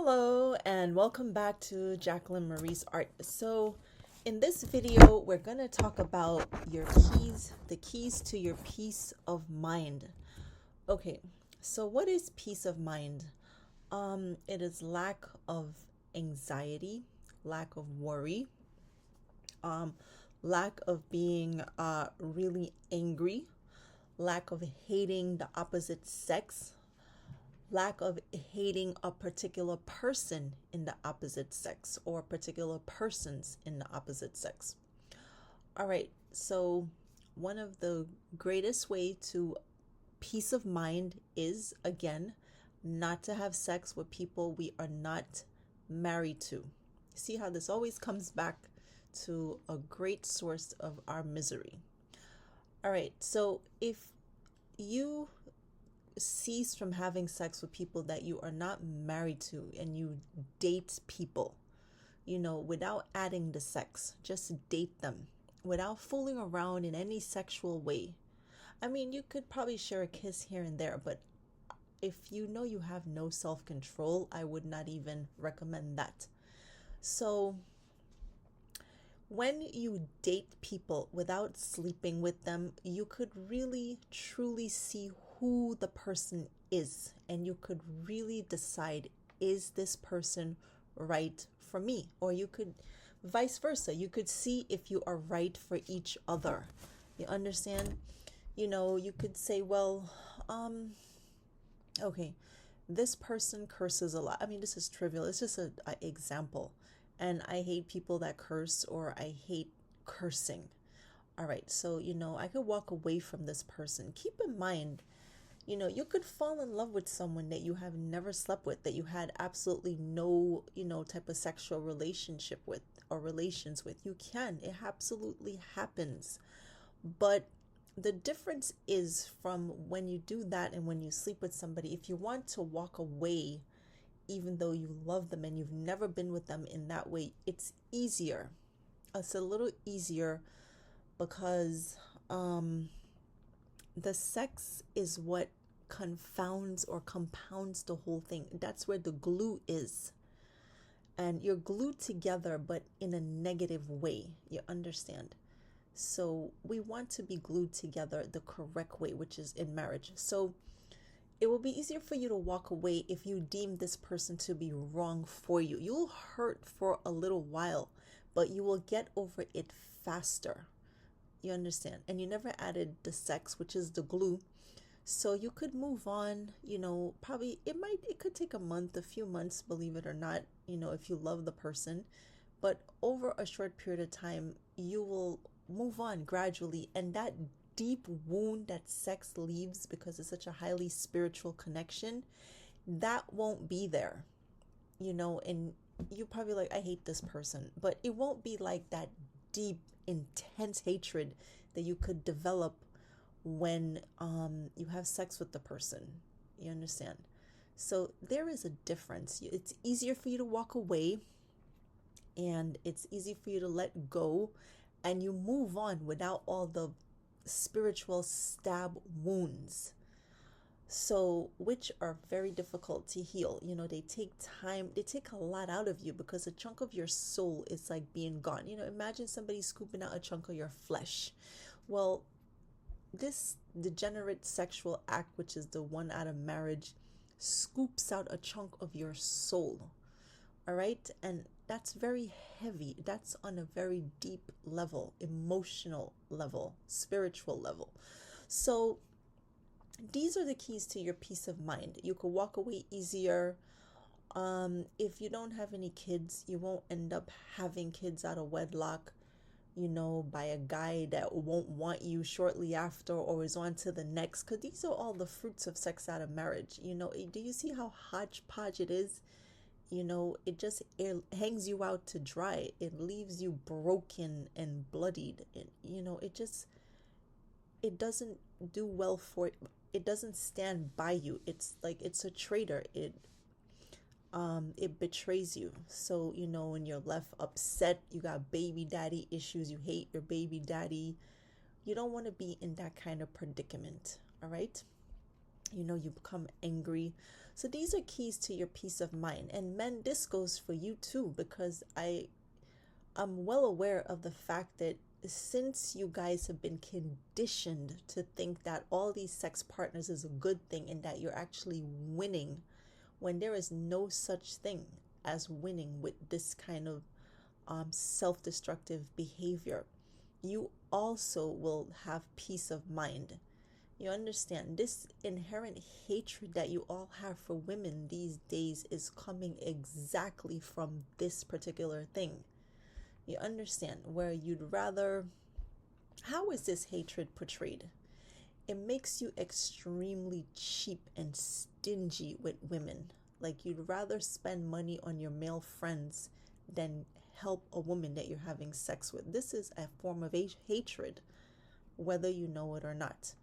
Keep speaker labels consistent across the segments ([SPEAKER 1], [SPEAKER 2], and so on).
[SPEAKER 1] Hello and welcome back to Jacqueline Marie's Art. So, in this video, we're going to talk about your keys, the keys to your peace of mind. Okay, so what is peace of mind? It is lack of anxiety, lack of worry, um, lack of being really angry, lack of hating the opposite sex, lack of hating a particular person in the opposite sex or particular persons in the opposite sex. All right, so one of the greatest way to peace of mind is, again, not to have sex with people we are not married to. See how this always comes back to a great source of our misery. All right, so if you cease from having sex with people that you are not married to and you date people, without adding the sex, just date them without fooling around in any sexual way. I mean, you could probably share a kiss here and there, but if you know you have no self-control, I would not even recommend that. So when you date people without sleeping with them, you could really truly see who the person is, and you could really decide, is this person right for me? Or you could vice versa. You could see if you are right for each other. You understand? You could say, well, okay, this person curses a lot. I mean, this is trivial. It's just an example. And I hate people that curse, or I hate cursing. All right, so, I could walk away from this person. Keep in mind, you could fall in love with someone that you have never slept with, that you had absolutely no, type of sexual relationship with or relations with. You can. It absolutely happens. But the difference is from when you do that and when you sleep with somebody, if you want to walk away, even though you love them and you've never been with them in that way, it's easier. It's a little easier because the sex is what confounds or compounds the whole thing. That's where the glue is. And you're glued together, but in a negative way. You understand? So we want to be glued together the correct way, which is in marriage. So it will be easier for you to walk away if you deem this person to be wrong for you. You'll hurt for a little while, but you will get over it faster. You understand? And you never added the sex, which is the glue. So you could move on, probably it could take a month, a few months, believe it or not, if you love the person. But over a short period of time, you will move on gradually. And that deep wound that sex leaves, because it's such a highly spiritual connection, that won't be there, and you probably like, I hate this person, but it won't be like that deep, intense hatred that you could develop when you have sex with the person. You understand? So there is a difference. It's easier for you to walk away, and it's easy for you to let go, and you move on without all the spiritual stab wounds, so which are very difficult to heal. They take time, they take a lot out of you, because a chunk of your soul is like being gone. Imagine somebody scooping out a chunk of your flesh. Well, this degenerate sexual act, which is the one out of marriage, scoops out a chunk of your soul. All right, and that's very heavy. That's on a very deep level, emotional level, spiritual level. So these are the keys to your peace of mind. You could walk away easier. If you don't have any kids, you won't end up having kids out of wedlock, by a guy that won't want you shortly after or is on to the next. Because these are all the fruits of sex out of marriage. Do you see how hodgepodge it is? It hangs you out to dry. It leaves you broken and bloodied. It doesn't do well for, it doesn't stand by you. It's like, it's a traitor. It betrays you. So, when you're left upset, you got baby daddy issues, you hate your baby daddy, you don't want to be in that kind of predicament. All right. You become angry. So these are keys to your peace of mind. And men, this goes for you too, because I'm well aware of the fact that since you guys have been conditioned to think that all these sex partners is a good thing and that you're actually winning, when there is no such thing as winning with this kind of self-destructive behavior, you also will have peace of mind. You understand, this inherent hatred that you all have for women these days is coming exactly from this particular thing. You understand, where you'd rather, how is this hatred portrayed? It makes you extremely cheap and stingy with women. Like, you'd rather spend money on your male friends than help a woman that you're having sex with. This is a form of hatred, whether you know it or not.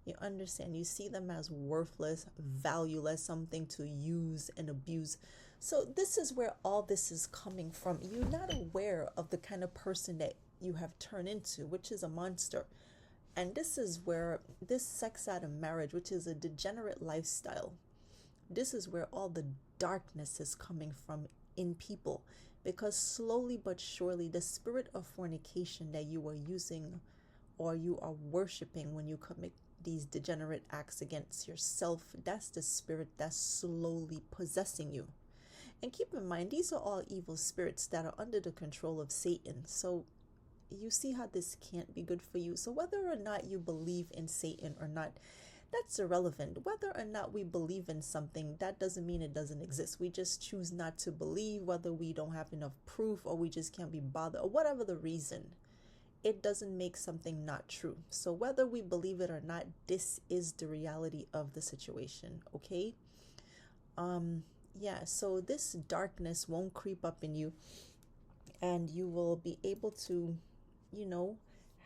[SPEAKER 1] You understand, you see them as worthless, valueless, something to use and abuse. So this is where all this is coming from. You're not aware of the kind of person that you have turned into, which is a monster. And this is where this sex out of marriage, which is a degenerate lifestyle, this is where all the darkness is coming from in people. Because slowly but surely, the spirit of fornication that you are using or you are worshiping when you commit these degenerate acts against yourself, that's the spirit that's slowly possessing you. And keep in mind, these are all evil spirits that are under the control of Satan. So you see how this can't be good for you. So whether or not you believe in Satan or not, that's irrelevant. Whether or not we believe in something, that doesn't mean it doesn't exist. We just choose not to believe, whether we don't have enough proof or we just can't be bothered, or whatever the reason. It doesn't make something not true. So whether we believe it or not, this is the reality of the situation, okay? Yeah, so this darkness won't creep up in you, and you will be able to,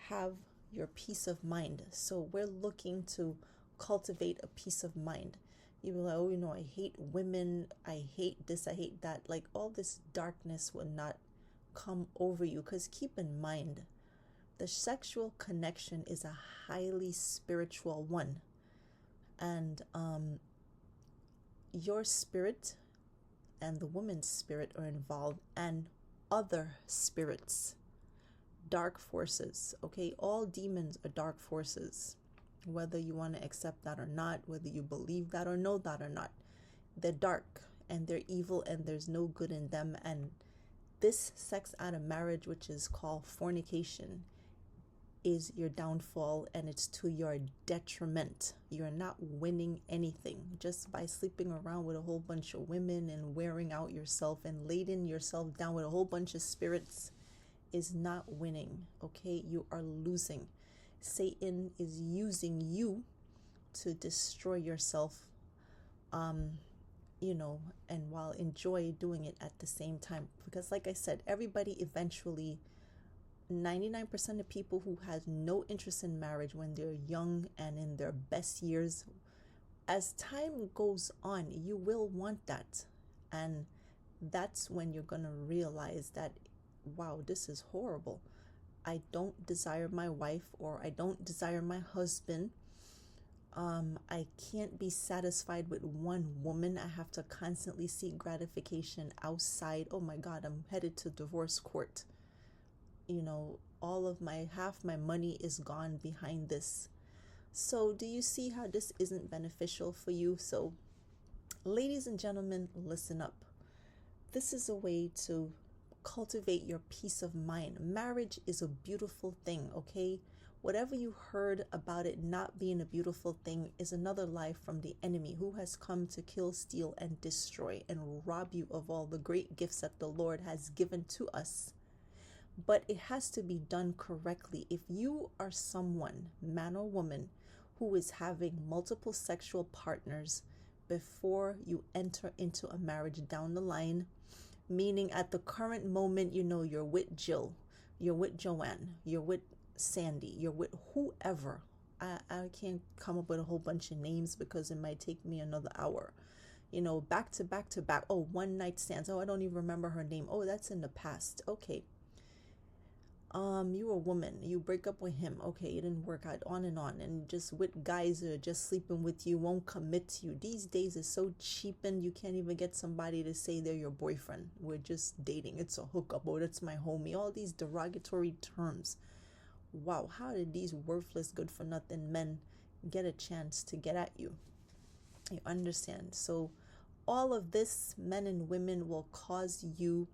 [SPEAKER 1] have your peace of mind. So we're looking to cultivate a peace of mind. You will like, oh, I hate women, I hate this, I hate that. Like, all this darkness will not come over you, because keep in mind, the sexual connection is a highly spiritual one. And your spirit and the woman's spirit are involved, and other spirits, dark forces, okay? All demons are dark forces, whether you want to accept that or not, whether you believe that or know that or not. They're dark and they're evil and there's no good in them. And this sex out of marriage, which is called fornication, is your downfall, and it's to your detriment. You're not winning anything just by sleeping around with a whole bunch of women and wearing out yourself and lading yourself down with a whole bunch of spirits. Is not winning, okay? You are losing. Satan is using you to destroy yourself, and while enjoy doing it at the same time. Because like I said, everybody eventually, 99% of people who has no interest in marriage when they're young and in their best years, as time goes on, you will want that. And that's when you're going to realize that, wow, this is horrible. I don't desire my wife, or I don't desire my husband. I can't be satisfied with one woman. I have to constantly seek gratification outside. Oh my God, I'm headed to divorce court. All of half my money is gone behind this. So do you see how this isn't beneficial for you? So ladies and gentlemen, listen up. This is a way to cultivate your peace of mind. Marriage is a beautiful thing, okay? Whatever you heard about it not being a beautiful thing is another lie from the enemy, who has come to kill, steal, and destroy, and rob you of all the great gifts that the Lord has given to us. But it has to be done correctly. If you are someone, man or woman, who is having multiple sexual partners before you enter into a marriage down the line, meaning at the current moment, you're with Jill, you're with Joanne, you're with Sandy, you're with whoever. I can't come up with a whole bunch of names because it might take me another hour. Back to back to back. Oh, one night stands. Oh, I don't even remember her name. Oh, that's in the past. Okay. you're a woman, you break up with him, okay, it didn't work out, on and just with guys that are just sleeping with you, won't commit to you. These days is so cheapened, you can't even get somebody to say they're your boyfriend. We're just dating, it's a hookup, oh, that's my homie, all these derogatory terms. Wow, how did these worthless, good for nothing men get a chance to get at you? You understand? So all of this, men and women, will cause you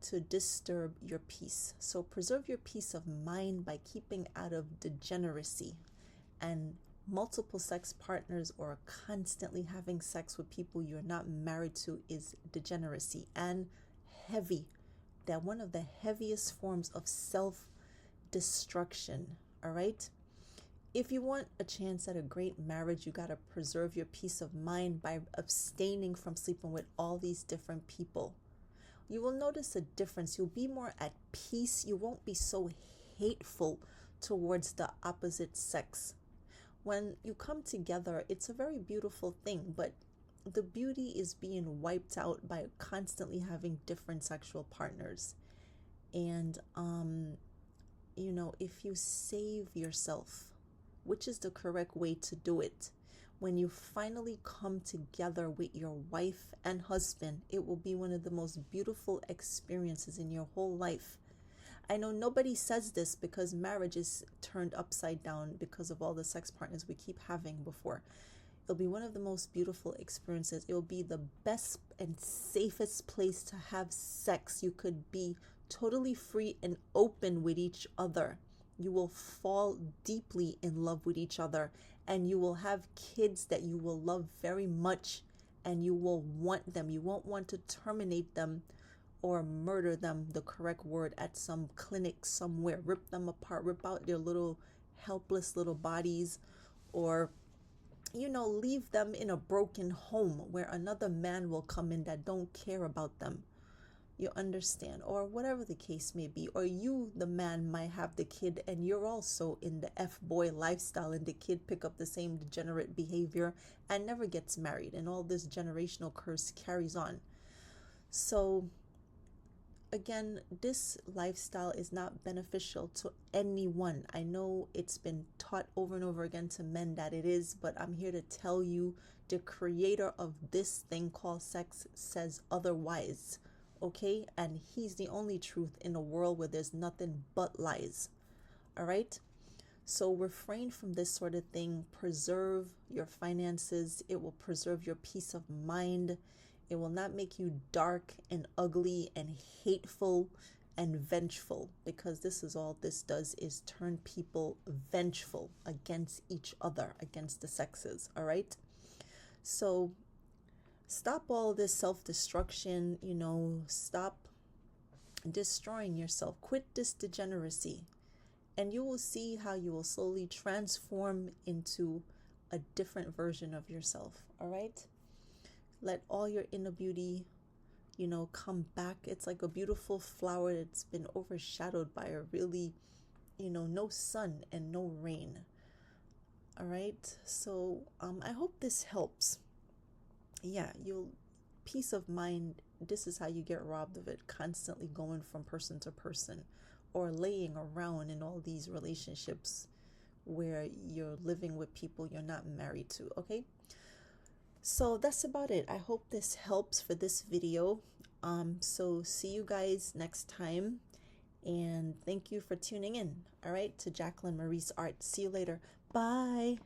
[SPEAKER 1] to disturb your peace. So preserve your peace of mind by keeping out of degeneracy. And multiple sex partners or constantly having sex with people you're not married to is degeneracy and heavy. They're one of the heaviest forms of self-destruction. All right? If you want a chance at a great marriage, you got to preserve your peace of mind by abstaining from sleeping with all these different people. You will notice a difference. You'll be more at peace. You won't be so hateful towards the opposite sex. When you come together, it's a very beautiful thing, but the beauty is being wiped out by constantly having different sexual partners. And, if you save yourself, which is the correct way to do it, when you finally come together with your wife and husband, it will be one of the most beautiful experiences in your whole life. I know nobody says this because marriage is turned upside down because of all the sex partners we keep having before. It'll be one of the most beautiful experiences. It will be the best and safest place to have sex. You could be totally free and open with each other. You will fall deeply in love with each other, and you will have kids that you will love very much, and you will want them. You won't want to terminate them or murder them, the correct word, at some clinic somewhere. Rip them apart, rip out their little helpless little bodies, or leave them in a broken home where another man will come in that don't care about them. You understand? Or whatever the case may be. Or you, the man, might have the kid and you're also in the F-boy lifestyle, and the kid pick up the same degenerate behavior and never gets married, and all this generational curse carries on. So again, this lifestyle is not beneficial to anyone. I know it's been taught over and over again to men that it is, but I'm here to tell you the creator of this thing called sex says otherwise. Okay? And he's the only truth in a world where there's nothing but lies. All right? So refrain from this sort of thing. Preserve your finances. It will preserve your peace of mind. It will not make you dark and ugly and hateful and vengeful, because this is all this does, is turn people vengeful against each other, against the sexes. All right? So stop all this self-destruction, stop destroying yourself. Quit this degeneracy, and you will see how you will slowly transform into a different version of yourself. All right? Let all your inner beauty, come back. It's like a beautiful flower that's been overshadowed by a really, no sun and no rain. All right? So I hope this helps. Yeah, peace of mind, this is how you get robbed of it, constantly going from person to person or laying around in all these relationships where you're living with people you're not married to. Okay, so that's about it. I hope this helps for this video. So see you guys next time, and thank you for tuning in. All right, to Jacqueline Maurice Art. See you later. Bye.